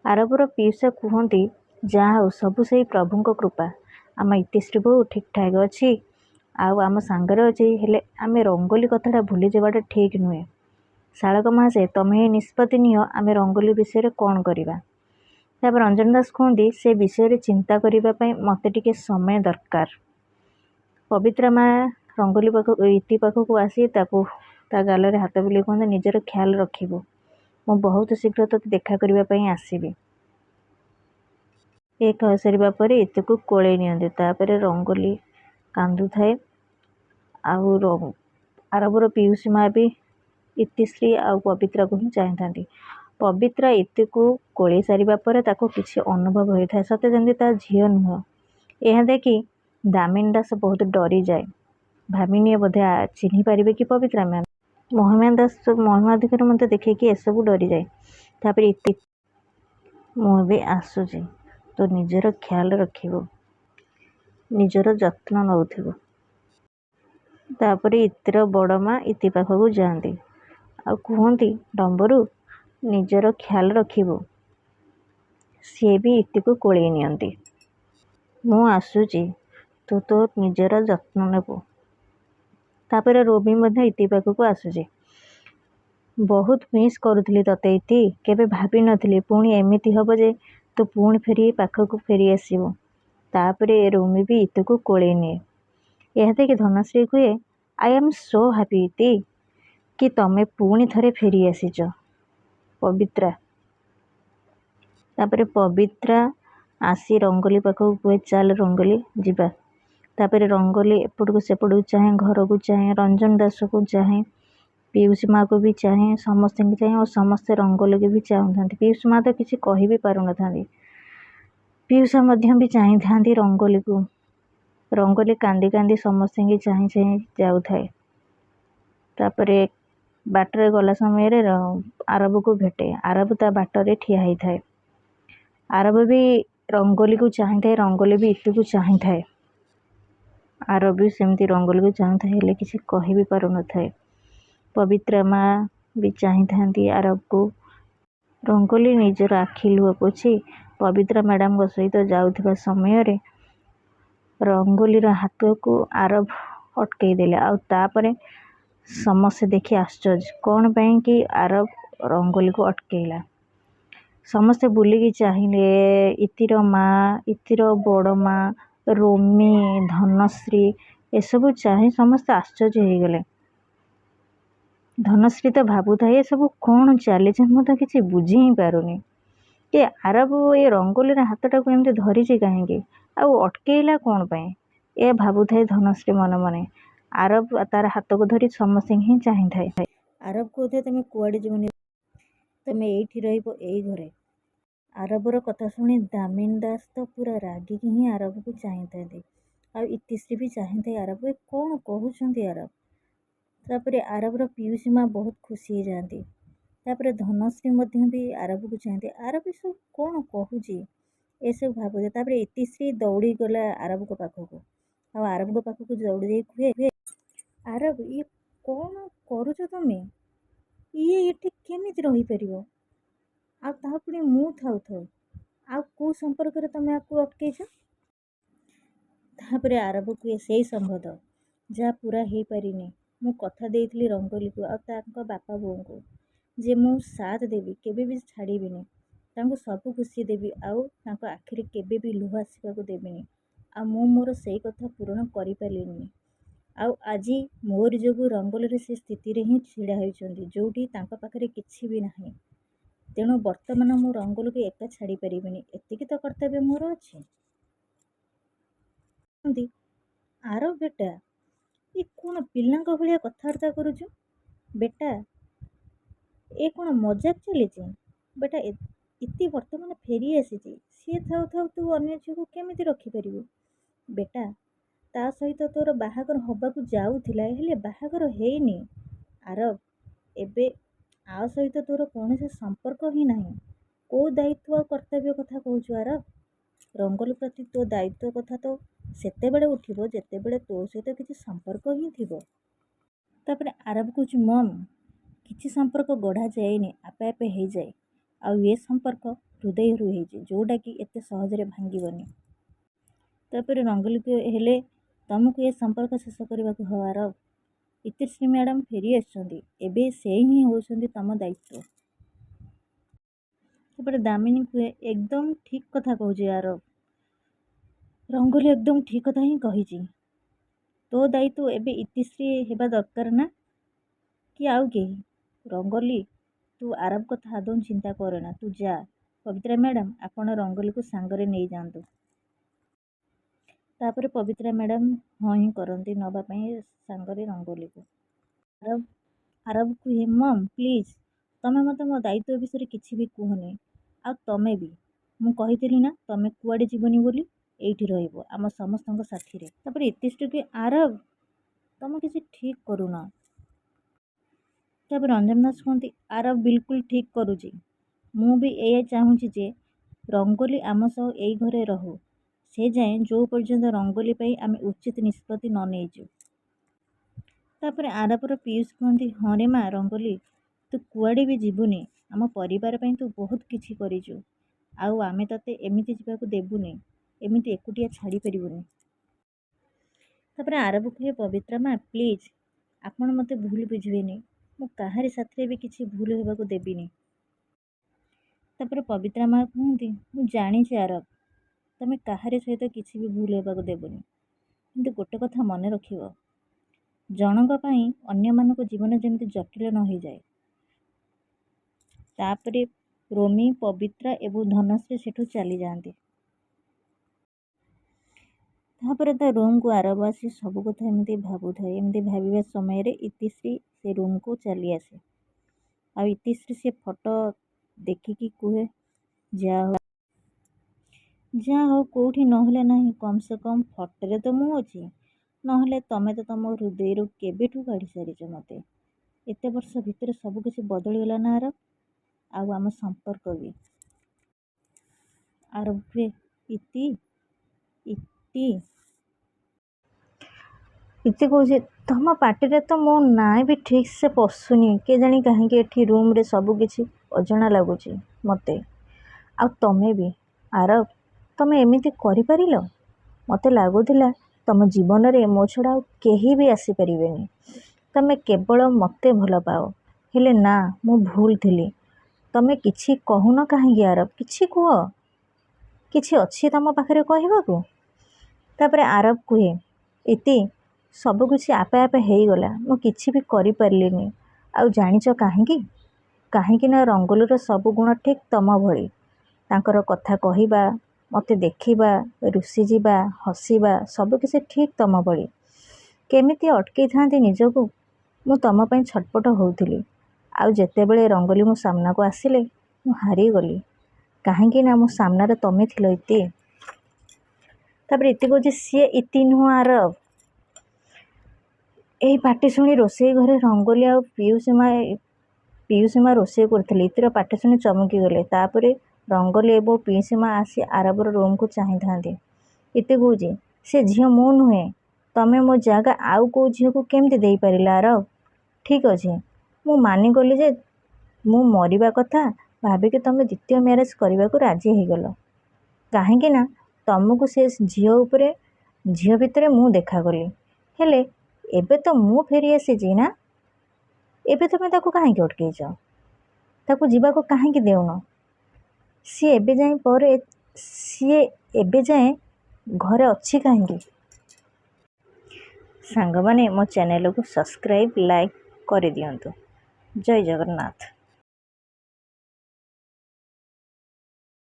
ଆରବର ପିଉସା କୁହନ୍ତି, ଯାହା ହଉ ସବୁ ସେଇ ପ୍ରଭୁଙ୍କ କୃପା। ଆମ ଇତିଶ୍ରୀ ବୋଉ ଠିକ୍ ଠାକ୍ ଅଛି, ଆଉ ଆମ ସାଙ୍ଗରେ ଅଛି। ହେଲେ ଆମେ ରଙ୍ଗୋଲି କଥାଟା ଭୁଲି ଯିବାଟା ଠିକ୍ ନୁହେଁ। ଶାଳକ ମହାଶୟ, ତମେ ହିଁ ନିଷ୍ପତ୍ତି ନିଅ, ଆମେ ରଙ୍ଗୋଲି ବିଷୟରେ କ'ଣ କରିବା। ତାପରେ ରଞ୍ଜନ ଦାସ କୁହନ୍ତି, ସେ ବିଷୟରେ ଚିନ୍ତା କରିବା ପାଇଁ ମୋତେ ଟିକେ ସମୟ ଦରକାର। ପବିତ୍ରା ମା ରଙ୍ଗୋଲି ପାଖକୁ ଇତି ପାଖକୁ ଆସି ତା ଗାଲରେ ହାତ ବୁଲେଇ କୁହନ୍ତି, ନିଜର ଖ୍ୟାଲ ରଖିବୁ। ମୁଁ ବହୁତ ଶୀଘ୍ର ତୋତେ ଦେଖା କରିବା ପାଇଁ ଆସିବି। ଏ କହିସାରିବା ପରେ ଇତିକୁ କୋଳେଇ ନିଅନ୍ତି। ତାପରେ ରଙ୍ଗୋଲି କାନ୍ଦୁଥାଏ। ଆଉ ଆରବର ପିଉସୀ ମା ବି ଇତିଶ୍ରୀ ଆଉ ପବିତ୍ରାକୁ ହିଁ ଚାହିଁଥାନ୍ତି। ପବିତ୍ରା ଇତିକୁ କୋଳେଇ ସାରିବା ପରେ ତାକୁ କିଛି ଅନୁଭବ ହୋଇଥାଏ, ସତେ ଯେମିତି ତା ଝିଅ ନୁହଁ। ଏହା ଦେଖି ଦାମିନୀ ଦାସ ବହୁତ ଡରିଯାଏ। ଭାବିନିଏ ବୋଧେ ଚିହ୍ନି ପାରିବେ କି ପବିତ୍ରା ମ୍ୟାମ୍। ମହିମାଧିକାରୀ ମୋତେ ଦେଖିକି ଏସବୁ ଡରିଯାଏ। ତାପରେ ଇତି, ମୁଁ ଏବେ ଆସୁଛି, ତୁ ନିଜର ଖ୍ୟାଲ ରଖିବୁ, ନିଜର ଯତ୍ନ ନେଉଥିବୁ। ତାପରେ ଇତିର ବଡ଼ ମା ଇତି ପାଖକୁ ଯାଆନ୍ତି ଆଉ କୁହନ୍ତି, ଡମ୍ବରୁ ନିଜର ଖ୍ୟାଲ ରଖିବୁ। ସିଏ ବି ଇତିକୁ କୋଳେଇ ନିଅନ୍ତି। ମୁଁ ଆସୁଛି, ତୁ ତୋ ନିଜର ଯତ୍ନ ନେବୁ। ତାପରେ ରୋମି ମଧ୍ୟ ଇତି ପାଖକୁ ଆସୁଛି। ବହୁତ ମିସ୍ କରୁଥିଲି ତତେ ଇତି, କେବେ ଭାବିନଥିଲି ପୁଣି ଏମିତି ହବ ଯେ ତୁ ପୁଣି ଫେରି ପାଖକୁ ଫେରି ଆସିବୁ। ତାପରେ ରୋମି ବି ଇତିକୁ କୋଳେଇ ନିଏ। ଏହା ଦେଖି ଧନଶ୍ରୀ କୁହେ, ଆଇ ଆମ୍ ସୋ ହାପି ଇତି, କି ତମେ ପୁଣି ଥରେ ଫେରି ଆସିଛ ପବିତ୍ରା। ତାପରେ ପବିତ୍ରା ଆସି ରଙ୍ଗୋଲି ପାଖକୁ କୁହେ, ଚାଲ ରଙ୍ଗୋଲି ଯିବା। ତାପରେ ରଙ୍ଗୋଲି ଏପଟକୁ ସେପଟକୁ ଚାହେଁ, ଘରକୁ ଚାହେଁ, ରଞ୍ଜନ ଦାସକୁ ଚାହେଁ, ପିଉସୀ ମାଆକୁ ବି ଚାହେଁ, ସମସ୍ତଙ୍କୁ ଚାହେଁ ଆଉ ସମସ୍ତେ ରଙ୍ଗୋଲିକୁ ବି ଚାହୁଁଥାନ୍ତି। ପିଉସୀ ମା ତ କିଛି କହି ବି ପାରୁନଥାନ୍ତି। ପିଉସା ମଧ୍ୟ ବି ଚାହିଁଥାନ୍ତି ରଙ୍ଗୋଲିକୁ। ରଙ୍ଗୋଲି କାନ୍ଦି କାନ୍ଦି ସମସ୍ତଙ୍କୁ ଚାହିଁ ଚାହିଁ ଯାଉଥାଏ। ତାପରେ ବାଟରେ ଗଲା ସମୟରେ ଆରବକୁ ଭେଟେ। ଆରବ ତା ବାଟରେ ଠିଆ ହେଇଥାଏ। ଆରବ ବି ରଙ୍ଗୋଲିକୁ ଚାହିଁଥାଏ, ରଙ୍ଗୋଲି ବି ଇତିକୁ ଚାହିଁଥାଏ। ଆରବ ବି ସେମିତି ରଙ୍ଗୋଲିକୁ ଚାହୁଁଥାଏ, ହେଲେ କିଛି କହି ବି ପାରୁନଥାଏ। ପବିତ୍ରା ମା ବି ଚାହିଁଥାନ୍ତି ଆରବକୁ। ରଙ୍ଗୋଲି ନିଜର ଆଖି ଲୁହ ପୋଛି ପବିତ୍ରା ମ୍ୟାଡ଼ାମଙ୍କ ସହିତ ଯାଉଥିବା ସମୟରେ ରଙ୍ଗୋଲିର ହାତକୁ ଆରବ ଅଟକେଇ ଦେଲେ। ଆଉ ତାପରେ ସମସ୍ତେ ଦେଖି ଆଶ୍ଚର୍ଯ୍ୟ, କ'ଣ ପାଇଁ କି ଆରବ ରଙ୍ଗୋଲିକୁ ଅଟକେଇଲା। ସମସ୍ତେ ବୁଲିକି ଚାହିଁଲେ। ଇତିର ମା, ଇତିର ବଡ଼ ମା, ରୋମି, ଧନଶ୍ରୀ ଏସବୁ ଚାହିଁ ସମସ୍ତେ ଆଶ୍ଚର୍ଯ୍ୟ ହେଇଗଲେ। ଧନଶ୍ରୀ ତ ଭାବୁଥାଏ, ଏସବୁ କ'ଣ ଚାଲିଛି, ମୁଁ ତ କିଛି ବୁଝି ହିଁ ପାରୁନି। ଏ ଆରବ ଏ ରଙ୍ଗୋଲିର ହାତଟାକୁ ଏମିତି ଧରିଛି କାହିଁକି, ଆଉ ଅଟକେଇଲା କ'ଣ ପାଇଁ, ଏ ଭାବୁଥାଏ ଧନଶ୍ରୀ ମନେ ମନେ। ଆରବ ତାର ହାତକୁ ଧରି ସମସ୍ତଙ୍କୁ ହିଁ ଚାହିଁଥାଏ। ଆରବ କହୁଥାଏ, ତମେ କୁଆଡ଼େ ଯିବନି, ତମେ ଏଇଠି ରହିବ, ଏଇ ଘରେ। ଆରବର କଥା ଶୁଣି ଦାମିନୀ ଦାସ ତ ପୁରା ରାଗିକି ହିଁ ଆରବକୁ ଚାହିଁଥାନ୍ତି। ଆଉ ଇତିଶ୍ରୀ ବି ଚାହିଁଥାଏ ଆରବ, ଏ କ'ଣ କହୁଛନ୍ତି ଆରବ। ତାପରେ ଆରବର ପିଉସୀ ମା ବହୁତ ଖୁସି ହେଇଯାଆନ୍ତି। ତାପରେ ଧନଶ୍ରୀ ମଧ୍ୟ ବି ଆରବକୁ ଚାହାନ୍ତି। ଆରବ ଏସବୁ କ'ଣ କହୁଛି ଏସବୁ ଭାବୁଥାଏ। ତାପରେ ଇତିଶ୍ରୀ ଦୌଡ଼ି ଗଲା ଆରବଙ୍କ ପାଖକୁ। ଆଉ ଆରବଙ୍କ ପାଖକୁ ଦୌଡ଼ି ଯାଇ କୁହେ, ଆରବ ଇଏ କ'ଣ କରୁଛ ତମେ, ଇଏ ଏଠି କେମିତି ରହିପାରିବ, ଆଉ ତାହା ପୁଣି ମୁଁ ଥାଉ ଥାଉ, ଆଉ କେଉଁ ସମ୍ପର୍କରେ ତମେ ଆକୁ ଅଟକେଇଛ। ତାପରେ ଆରବ କୁହେ, ସେଇ ସମ୍ବନ୍ଧ ଯାହା ପୁରା ହେଇପାରିନି। ମୁଁ କଥା ଦେଇଥିଲି ରଙ୍ଗୋଲିକୁ ଆଉ ତାଙ୍କ ବାପା ବୋଉଙ୍କୁ ଯେ ମୁଁ ସାଥ ଦେବି, କେବେ ବି ଛାଡ଼ିବିନି, ତାଙ୍କୁ ସବୁ ଖୁସି ଦେବି, ଆଉ ତାଙ୍କ ଆଖିରେ କେବେ ବି ଲୁହ ଆସିବାକୁ ଦେବିନି। ଆଉ ମୁଁ ମୋର ସେଇ କଥା ପୂରଣ କରିପାରିଲିନି। ଆଉ ଆଜି ମୋରି ଯୋଗୁଁ ରଙ୍ଗୋଲିରେ ସେ ସ୍ଥିତିରେ ହିଁ ଛିଡ଼ା ହୋଇଛନ୍ତି, ଯେଉଁଠି ତାଙ୍କ ପାଖରେ କିଛି ବି ନାହିଁ। ତେଣୁ ବର୍ତ୍ତମାନ ମୁଁ ରଙ୍ଗୋଲିକୁ ଏକା ଛାଡ଼ି ପାରିବିନି, ଏତିକି ତ କର୍ତ୍ତବ୍ୟ ମୋର ଅଛି। ଆରବ ବେଟା, ଏ କ'ଣ ପିଲାଙ୍କ ଭଳିଆ କଥାବାର୍ତ୍ତା କରୁଛୁ ବେଟା, ଏ କ'ଣ ମଜାକ ଚାଲିଛି ବେଟା। ଇତି ବର୍ତ୍ତମାନ ଫେରି ଆସିଛି, ସିଏ ଥାଉ ଥାଉ ତୁ ଅନ୍ୟ ଝିଅକୁ କେମିତି ରଖିପାରିବୁ ବେଟା। ତା ସହିତ ତୋର ବାହାଘର ହବାକୁ ଯାଉଥିଲା, ହେଲେ ବାହାଘର ହେଇନି। ଆରବ, ଏବେ ଆ ସହିତ ତୋର କୌଣସି ସମ୍ପର୍କ ହିଁ ନାହିଁ। କେଉଁ ଦାୟିତ୍ୱ ଆଉ କର୍ତ୍ତବ୍ୟ କଥା କହୁଛୁ ଆରବ। ରଙ୍ଗୋଲି ପ୍ରତି ତୋ ଦାୟିତ୍ୱ କଥା ତ ସେତେବେଳେ ଉଠିବ ଯେତେବେଳେ ତୋ ସହିତ କିଛି ସମ୍ପର୍କ ହିଁ ଥିବ। ତାପରେ ଆରବ କହୁଛି, ମମ୍, କିଛି ସମ୍ପର୍କ ଗଢ଼ା ଯାଏନି, ଆପେ ଆପେ ହେଇଯାଏ। ଆଉ ଏ ସମ୍ପର୍କ ହୃଦୟରୁ ହେଇଛି, ଯେଉଁଟାକି ଏତେ ସହଜରେ ଭାଙ୍ଗିବନି। ତାପରେ ରଙ୍ଗୋଲିକୁ ହେଲେ ତମକୁ ଏ ସମ୍ପର୍କ ଶେଷ କରିବାକୁ ହେବ ଆରବ। ଇତିଶ୍ରୀ ମ୍ୟାଡ଼ାମ୍ ଫେରି ଆସିଛନ୍ତି, ଏବେ ସେ ହିଁ ହେଉଛନ୍ତି ତମ ଦାୟିତ୍ୱ। ତାପରେ ଦାମିନୀ କୁହେ, ଏକଦମ ଠିକ୍ କଥା କହୁଛି ଆରବ। ରଙ୍ଗୋଲି ଏକଦମ ଠିକ୍ କଥା ହିଁ କହିଛି। ତୋ ଦାୟିତ୍ୱ ଏବେ ଇତିଶ୍ରୀ ହେବା ଦରକାର ନା କି ଆଉ କେହି? ରଙ୍ଗୋଲି, ତୁ ଆରବ କଥା ଆଦୌ ଚିନ୍ତା କରେନା, ତୁ ଯା। ପବିତ୍ରା ମ୍ୟାଡ଼ାମ୍, ଆପଣ ରଙ୍ଗୋଲିକୁ ସାଙ୍ଗରେ ନେଇଯାଆନ୍ତୁ। ତାପରେ ପବିତ୍ରା ମ୍ୟାଡ଼ାମ୍ ହଁ ହିଁ କରନ୍ତି ନେବା ପାଇଁ ସାଙ୍ଗରେ ରଙ୍ଗୋଲିକୁ। ଆରବ କୁହେ, ମମ୍ ପ୍ଲିଜ୍, ତମେ ମୋତେ ମୋ ଦାୟିତ୍ୱ ବିଷୟରେ କିଛି ବି କୁହନି। ଆଉ ତମେ ବି, ମୁଁ କହିଥିଲି ନା ତମେ କୁଆଡ଼େ ଯିବନି ବୋଲି, ଏଇଠି ରହିବ ଆମ ସମସ୍ତଙ୍କ ସାଥିରେ। ତାପରେ ଇତିଶ୍ରୀ କୁହେ, ଆରବ ତମେ କିଛି ଠିକ୍ କରୁନ। ତାପରେ ରଞ୍ଜନ ଦାସ କୁହନ୍ତି, ଆରବ ବିଲକୁଲ ଠିକ୍ କରୁଛି। ମୁଁ ବି ଏଇଆ ଚାହୁଁଛି ଯେ ରଙ୍ଗୋଲି ଆମ ସହ ଏଇ ଘରେ ରହୁ, ସେ ଯାଏଁ ଯେଉଁ ପର୍ଯ୍ୟନ୍ତ ରଙ୍ଗୋଲି ପାଇଁ ଆମେ ଉଚିତ ନିଷ୍ପତ୍ତି ନ ନେଇଛୁ। ତାପରେ ଆରବର ପିୟୁଷ କୁହନ୍ତି, ହଁ ରେ ମା ରଙ୍ଗୋଲି, ତୁ କୁଆଡ଼େ ବି ଯିବୁନି, ଆମ ପରିବାର ପାଇଁ ତୁ ବହୁତ କିଛି କରିଛୁ, ଆଉ ଆମେ ତତେ ଏମିତି ଯିବାକୁ ଦେବୁନି, ଏମିତି ଏକୁଟିଆ ଛାଡ଼ିପାରିବୁନି। ତାପରେ ଆରବ କୁହେ, ପବିତ୍ରା ମା ପ୍ଲିଜ୍, ଆପଣ ମୋତେ ଭୁଲ ବୁଝିବେନି, ମୁଁ କାହାରି ସାଥିରେ ବି କିଛି ଭୁଲ ହେବାକୁ ଦେବିନି। ତାପରେ ପବିତ୍ରା ମା କୁହନ୍ତି, ମୁଁ ଜାଣିଛି ଆରବ, ତମେ କାହାରି ସହିତ କିଛି ବି ଭୁଲ ହେବାକୁ ଦେବନି, କିନ୍ତୁ ଗୋଟେ କଥା ମନେ ରଖିବ, ଜଣଙ୍କ ପାଇଁ ଅନ୍ୟମାନଙ୍କ ଜୀବନ ଯେମିତି ଜଟିଳ ନ ହୋଇଯାଏ। ତାପରେ ରୋମି, ପବିତ୍ରା ଏବଂ ଧନଶ୍ରୀ ସେଠୁ ଚାଲିଯାଆନ୍ତି। ତାପରେ ତା ରୁମ୍କୁ ଆରବ ଆସି ସବୁ କଥା ଏମିତି ଭାବୁଥାଏ। ଏମିତି ଭାବିବା ସମୟରେ ଇତିଶ୍ରୀ ସେ ରୁମ୍କୁ ଚାଲି ଆସେ। ଆଉ ଇତିଶ୍ରୀ ସେ ଫଟୋ ଦେଖିକି କୁହେ, ଯାହା ହଉ କେଉଁଠି ନହେଲେ ନାହିଁ, କମ୍ ସେ କମ୍ ଫଟୋରେ ତ ମୁଁ ଅଛି, ନହେଲେ ତମେ ତ ତମ ହୃଦୟରୁ କେବେଠୁ କାଢ଼ି ସାରିଛ ମୋତେ। ଏତେ ବର୍ଷ ଭିତରେ ସବୁ କିଛି ବଦଳିଗଲା ନା ଆରବ, ଆଉ ଆମ ସମ୍ପର୍କ ବି। ଆରବ କୁହେ, ଇତି କହୁଛି, ତମ ପାଟିରେ ତ ମୋ ନାଁ ବି ଠିକ୍ ସେ ପଶୁନି, କେଜାଣି କାହିଁକି ଏଠି ରୁମ୍ରେ ସବୁ କିଛି ଅଜଣା ଲାଗୁଛି ମୋତେ। ଆଉ ତମେ ବି ଆରବ, ତମେ ଏମିତି କରିପାରିଲ? ମୋତେ ଲାଗୁଥିଲା ତମ ଜୀବନରେ ମୋ ଛଡ଼ା ଆଉ କେହି ବି ଆସିପାରିବେନି, ତମେ କେବଳ ମୋତେ ଭଲ ପାଅ। ହେଲେ ନା, ମୁଁ ଭୁଲ ଥିଲି। ତମେ କିଛି କହୁନ କାହିଁକି ଆରବ? କିଛି କୁହ, କିଛି ଅଛି ତମ ପାଖରେ କହିବାକୁ? ତାପରେ ଆରବ କୁହେ, ଇତି, ସବୁ କିଛି ଆପେ ଆପେ ହେଇଗଲା, ମୁଁ କିଛି ବି କରିପାରିଲିନି। ଆଉ ଜାଣିଛ କାହିଁକି? କାହିଁକି ନା ରଙ୍ଗୋଲିର ସବୁ ଗୁଣ ଠିକ୍ ତମ ଭଳି। ତାଙ୍କର କଥା କହିବା, ମୋତେ ଦେଖିବା, ରୁଷିଯିବା, ହସିବା, ସବୁକିଛି ଠିକ୍ ତମ ଭଳି। କେମିତି ଅଟକେଇଥାନ୍ତି ନିଜକୁ? ମୁଁ ତମ ପାଇଁ ଛଟପଟ ହେଉଥିଲି, ଆଉ ଯେତେବେଳେ ରଙ୍ଗୋଲି ମୋ ସାମ୍ନାକୁ ଆସିଲେ ମୁଁ ହାରିଗଲି, କାହିଁକି ନା ମୋ ସାମ୍ନାରେ ତମେ ଥିଲ ଇତି। ତାପରେ ଇତି କହୁଛି, ସିଏ ଇତି ନୁହଁ ଆରବ। ଏହି ପାଟି ଶୁଣି ରୋଷେଇ ଘରେ ରଙ୍ଗୋଲି ଆଉ ପିୟୁଷୀ ମା ରୋଷେଇ କରୁଥିଲେ। ଇତିର ପାଟି ଶୁଣି ଚମକି ଗଲେ। ତାପରେ ରଙ୍ଗୋଲି ଏବଂ ପିୟୁଷୀ ମା ଆସି ଆରବର ରୁମ୍କୁ ଚାହିଁଥାନ୍ତି। ଇତି କହୁଛି, ସେ ଝିଅ ମୁଁ ନୁହେଁ, ତମେ ମୋ ଜାଗା ଆଉ କେଉଁ ଝିଅକୁ କେମିତି ଦେଇପାରିଲ ଆରବ? ଠିକ୍ ଅଛି, ମୁଁ ମାନିଗଲି ଯେ ମୁଁ ମରିବା କଥା ଭାବିକି ତମେ ଦ୍ୱିତୀୟ ମ୍ୟାରେଜ୍ କରିବାକୁ ରାଜି ହେଇଗଲ, କାହିଁକି ନା ତମକୁ ସେ ଝିଅ ଭିତରେ ମୁଁ ଦେଖାଗଲି। ହେଲେ ଏବେ ତ ମୁଁ ଫେରି ଆସିଛି ନା, ଏବେ ତମେ ତାକୁ କାହିଁକି ଅଟକେଇଛ? ତାକୁ ଯିବାକୁ କାହିଁକି ଦେଉନ? ସିଏ ଏବେ ଯାଏଁ ଘରେ ଅଛି କାହିଁକି? ସାଙ୍ଗମାନେ ମୋ ଚ୍ୟାନେଲକୁ ସବସ୍କ୍ରାଇବ୍, ଲାଇକ୍ କରିଦିଅନ୍ତୁ। ଜୟ ଜଗନ୍ନାଥ।